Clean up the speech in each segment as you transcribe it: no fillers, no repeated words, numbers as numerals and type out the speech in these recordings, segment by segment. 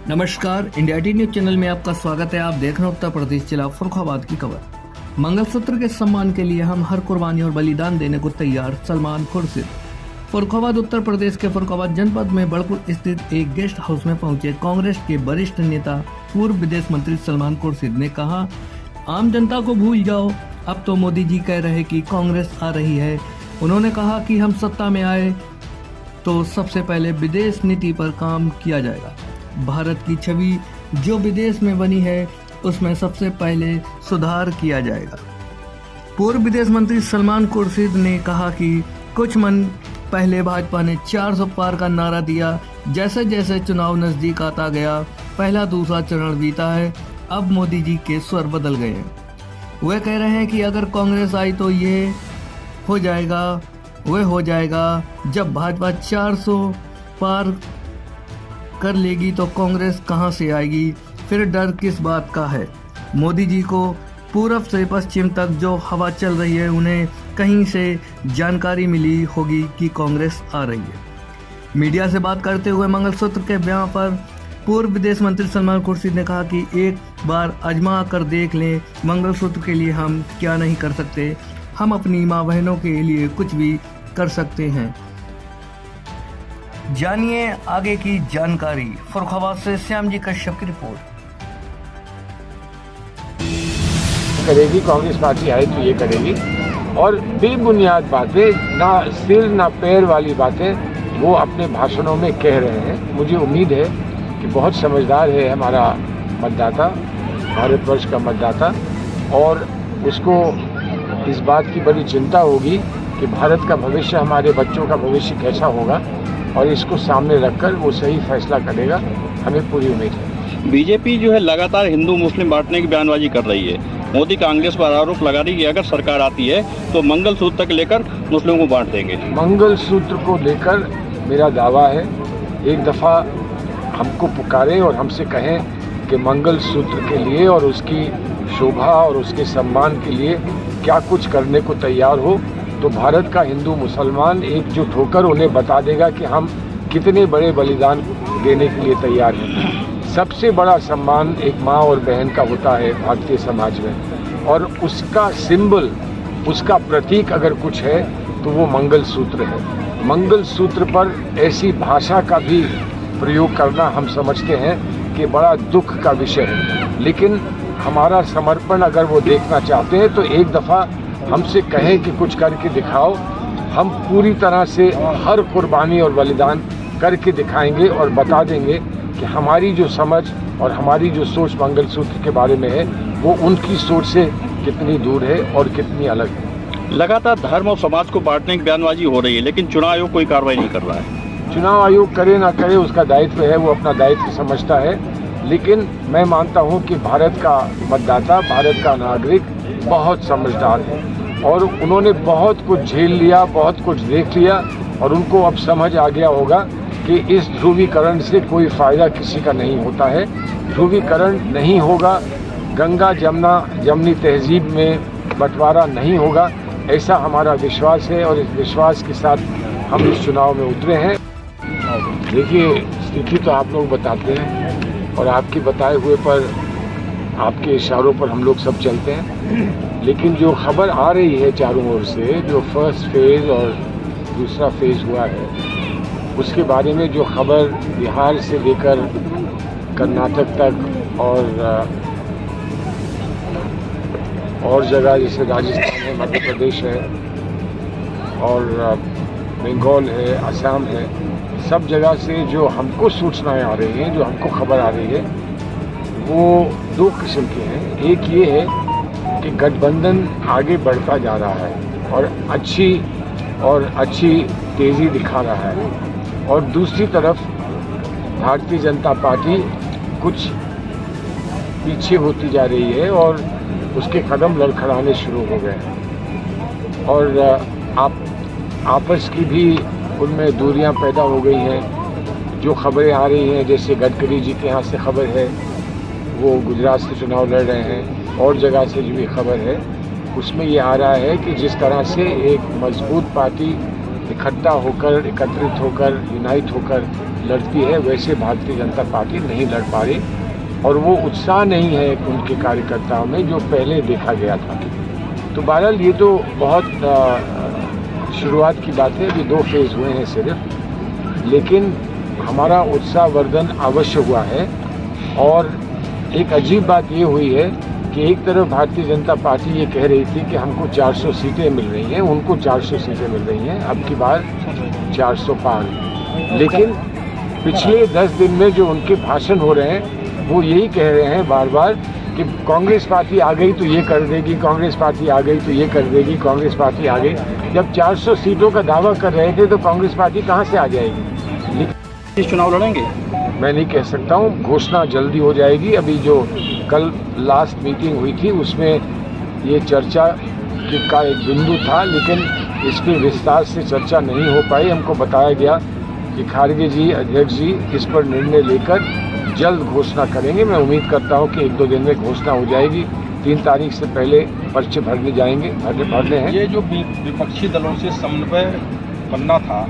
नमस्कार, India T news channel में आपका स्वागत है। आप देख रहे हैं उत्तर प्रदेश जिला फर्रुखाबाद की खबर। मंगलसूत्र के सम्मान के लिए हम हर कुर्बानी और बलिदान देने को तैयार। सलमान खुर्शीद। फर्रुखाबाद उत्तर प्रदेश के फर्रुखाबाद जनपद में बड़पुर स्थित एक गेस्ट हाउस में पहुंचे कांग्रेस के वरिष्ठ नेता पूर्व विदेश मंत्री सलमान खुर्शीद ने कहा, आम जनता को भूल जाओ, अब तो मोदी जी कह रहे कि कांग्रेस आ रही है। उन्होंने कहा कि हम सत्ता में आए तो सबसे पहले विदेश नीति पर काम किया जाएगा। भारत की छवि जो विदेश में बनी है उसमें सबसे पहले सुधार किया जाएगा। पूर्व विदेश मंत्री सलमान खुर्शीद ने कहा कि कुछ मन पहले भाजपा ने 400 पार का नारा दिया। जैसे जैसे चुनाव नजदीक आता गया, पहला दूसरा चरण बीता है, अब मोदी जी के स्वर बदल गए हैं। वे कह रहे हैं कि अगर कांग्रेस आई तो ये हो जाएगा, वह हो जाएगा। जब भाजपा 400 पार कर लेगी तो कांग्रेस कहां से आएगी, फिर डर किस बात का है। मोदी जी को पूरब से पश्चिम तक जो हवा चल रही है, उन्हें कहीं से जानकारी मिली होगी कि कांग्रेस आ रही है। मीडिया से बात करते हुए मंगलसूत्र के बयान पर पूर्व विदेश मंत्री सलमान खुर्शीद ने कहा कि एक बार आजमा कर देख लें, मंगलसूत्र के लिए हम क्या नहीं कर सकते। हम अपनी माँ बहनों के लिए कुछ भी कर सकते हैं। जानिए आगे की जानकारी। फर्रुखाबाद से श्याम जी कश्यप की रिपोर्ट। करेगी कांग्रेस पार्टी आए तो ये करेगी, और बेबुनियाद बातें, ना सिर ना पैर वाली बातें वो अपने भाषणों में कह रहे हैं। मुझे उम्मीद है कि बहुत समझदार है हमारा मतदाता, भारतवर्ष का मतदाता, और उसको इस बात की बड़ी चिंता होगी कि भारत का भविष्य, हमारे बच्चों का भविष्य कैसा होगा, और इसको सामने रखकर वो सही फैसला करेगा। हमें पूरी उम्मीद है। बीजेपी जो है लगातार हिंदू मुस्लिम बांटने की बयानबाजी कर रही है। मोदी कांग्रेस पर आरोप लगा रही है कि अगर सरकार आती है तो मंगलसूत्र तक लेकर मुस्लिमों को बांट देंगे। मंगलसूत्र को लेकर मेरा दावा है, एक दफ़ा हमको पुकारे और हमसे कहें कि मंगलसूत्र के लिए और उसकी शोभा और उसके सम्मान के लिए क्या कुछ करने को तैयार हो, तो भारत का हिंदू मुसलमान एकजुट होकर उन्हें बता देगा कि हम कितने बड़े बलिदान देने के लिए तैयार हैं। सबसे बड़ा सम्मान एक माँ और बहन का होता है भारतीय समाज में, और उसका सिंबल, उसका प्रतीक अगर कुछ है तो वो मंगलसूत्र है। मंगलसूत्र पर ऐसी भाषा का भी प्रयोग करना हम समझते हैं कि बड़ा दुख का विषय है, लेकिन हमारा समर्पण अगर वो देखना चाहते हैं तो एक दफ़ा हमसे कहें कि कुछ करके दिखाओ। हम पूरी तरह से हर कुर्बानी और बलिदान करके दिखाएंगे और बता देंगे कि हमारी जो समझ और हमारी जो सोच मंगलसूत्र के बारे में है वो उनकी सोच से कितनी दूर है और कितनी अलग है। लगातार धर्म और समाज को बांटने की बयानबाजी हो रही है, लेकिन चुनाव आयोग कोई कार्रवाई नहीं कर रहा है। चुनाव आयोग करे ना करे उसका दायित्व है, वो अपना दायित्व समझता है, लेकिन मैं मानता हूँ कि भारत का मतदाता, भारत का नागरिक बहुत समझदार है, और उन्होंने बहुत कुछ झेल लिया, बहुत कुछ देख लिया, और उनको अब समझ आ गया होगा कि इस ध्रुवीकरण से कोई फ़ायदा किसी का नहीं होता है। ध्रुवीकरण नहीं होगा, गंगा जमुना जमनी तहजीब में बंटवारा नहीं होगा, ऐसा हमारा विश्वास है, और इस विश्वास के साथ हम इस चुनाव में उतरे हैं। देखिए, स्थिति तो आप लोग बताते हैं, और आपके बताए हुए पर, आपके इशारों पर हम लोग सब चलते हैं, लेकिन जो खबर आ रही है चारों ओर से, जो फर्स्ट फेज़ और दूसरा फेज़ हुआ है, उसके बारे में जो खबर बिहार से लेकर कर्नाटक तक और जगह जैसे राजस्थान है, मध्य प्रदेश है, और बंगाल है, असम है, सब जगह से जो हमको सूचनाएं आ रही हैं, जो हमको खबर आ रही है, वो दो किस्म के हैं। एक ये है कि गठबंधन आगे बढ़ता जा रहा है और अच्छी तेज़ी दिखा रहा है, और दूसरी तरफ भारतीय जनता पार्टी कुछ पीछे होती जा रही है और उसके कदम लड़खड़ाने शुरू हो गए, और आपस की भी उनमें दूरियां पैदा हो गई हैं। जो खबरें आ रही हैं, जैसे गडकरी जी के यहाँ से खबर है वो गुजरात से चुनाव लड़ रहे हैं, और जगह से जो भी खबर है उसमें ये आ रहा है कि जिस तरह से एक मजबूत पार्टी इकट्ठा होकर, एकत्रित होकर, यूनाइट होकर लड़ती है, वैसे भारतीय जनता पार्टी नहीं लड़ पा रही और वो उत्साह नहीं है उनके कार्यकर्ताओं में जो पहले देखा गया था। तो बहरहाल ये तो बहुत शुरुआत की बात है, अभी 2 फेज़ हुए हैं सिर्फ, लेकिन हमारा उत्साहवर्धन अवश्य हुआ है। और एक अजीब बात ये हुई है कि एक तरफ भारतीय जनता पार्टी ये कह रही थी कि हमको 400 सीटें मिल रही हैं, उनको 400 सीटें मिल रही हैं, अब की बार 400 पार। लेकिन पिछले 10 दिन में जो उनके भाषण हो रहे हैं वो यही कह रहे हैं बार बार कि कांग्रेस पार्टी आ गई तो ये कर देगी, कांग्रेस पार्टी आ गई तो ये कर देगी, कांग्रेस पार्टी आ गई। जब 400 सीटों का दावा कर रहे थे तो कांग्रेस पार्टी कहाँ से आ जाएगी? इस चुनाव लड़ेंगे? मैं नहीं कह सकता हूँ, घोषणा जल्दी हो जाएगी। अभी जो कल लास्ट मीटिंग हुई थी उसमें ये चर्चा का एक बिंदु था, लेकिन इस पर विस्तार से चर्चा नहीं हो पाई। हमको बताया गया कि खारगे जी, अध्यक्ष जी इस पर निर्णय लेकर जल्द घोषणा करेंगे। मैं उम्मीद करता हूँ कि 1-2 दिन में घोषणा हो जाएगी। 3 तारीख से पहले पर्चे भरने हैं। ये जो विपक्षी दलों से समन्वय बनना था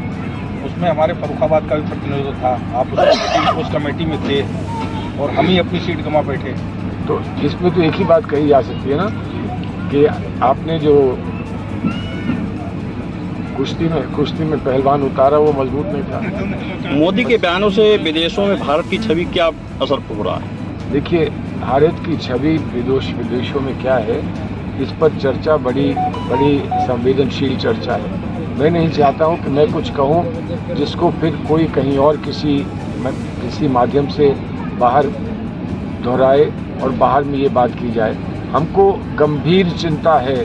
उसमें हमारे फर्रुखाबाद का भी प्रतिनिधित्व था, आप उस कमेटी में थे और हम ही अपनी सीट गंवा बैठे। तो इसमें तो एक ही बात कही जा सकती है ना कि आपने जो कुश्ती में पहलवान उतारा वो मजबूत नहीं था। मोदी के बयानों से विदेशों में भारत की छवि क्या असर हो रहा है? देखिए, भारत की छवि विदेशों में क्या है, इस पर चर्चा बड़ी संवेदनशील चर्चा है। मैं नहीं चाहता हूं कि मैं कुछ कहूं जिसको फिर कोई कहीं और किसी माध्यम से बाहर दोहराए और बाहर में ये बात की जाए। हमको गंभीर चिंता है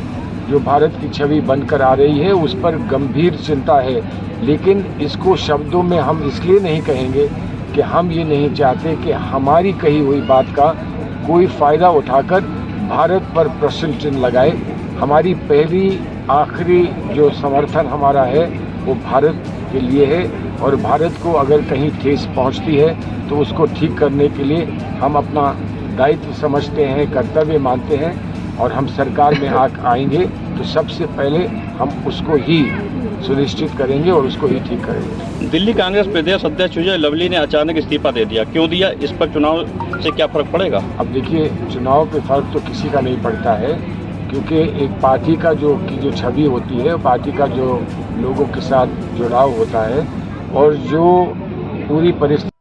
जो भारत की छवि बनकर आ रही है, उस पर गंभीर चिंता है, लेकिन इसको शब्दों में हम इसलिए नहीं कहेंगे कि हम ये नहीं चाहते कि हमारी कही हुई बात का कोई फ़ायदा उठाकर भारत पर प्रश्न चिन्ह लगाए। हमारी पहली आखिरी जो समर्थन हमारा है वो भारत के लिए है और भारत को अगर कहीं ठेस पहुंचती है तो उसको ठीक करने के लिए हम अपना दायित्व समझते हैं, कर्तव्य मानते हैं और हम सरकार में आएंगे तो सबसे पहले हम उसको ही सुनिश्चित करेंगे और उसको ही ठीक करेंगे। दिल्ली कांग्रेस प्रदेश अध्यक्ष विजय लवली ने अचानक इस्तीफा दे दिया, क्यों दिया? इस पर चुनाव से क्या फर्क पड़ेगा? अब देखिए, चुनाव पे फर्क तो किसी का नहीं पड़ता है, क्योंकि एक पार्टी का जो छवि होती है, पार्टी का जो लोगों के साथ जुड़ाव होता है और जो पूरी परिस्थिति